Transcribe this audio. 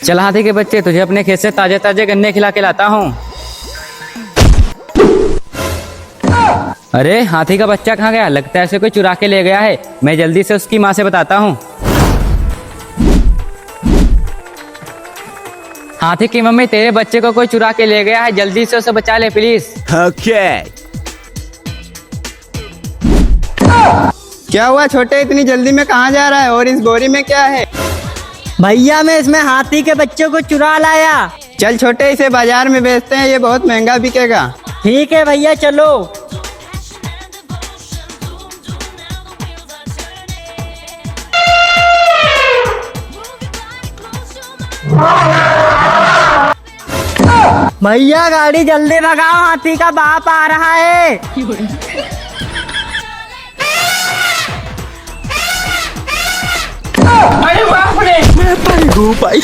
चल हाथी के बच्चे, तुझे अपने खेत से ताजे ताजे गन्ने खिला के लाता हूँ। अरे हाथी का बच्चा कहाँ गया? लगता है इसे कोई चुरा के ले गया है। मैं जल्दी से उसकी माँ से बताता हूँ। हाथी की मम्मी, तेरे बच्चे को कोई चुरा के ले गया है, जल्दी से उसे बचा ले प्लीज। ओके। क्या हुआ छोटे, इतनी जल्दी में कहाँ जा रहा है? और इस बोरी में क्या है? भैया मैं इसमें हाथी के बच्चों को चुरा लाया। चल छोटे, इसे बाजार में बेचते हैं, ये बहुत महंगा बिकेगा। ठीक है भैया चलो। भैया गाड़ी जल्दी भगाओ, हाथी का बाप आ रहा है। मैं भाई।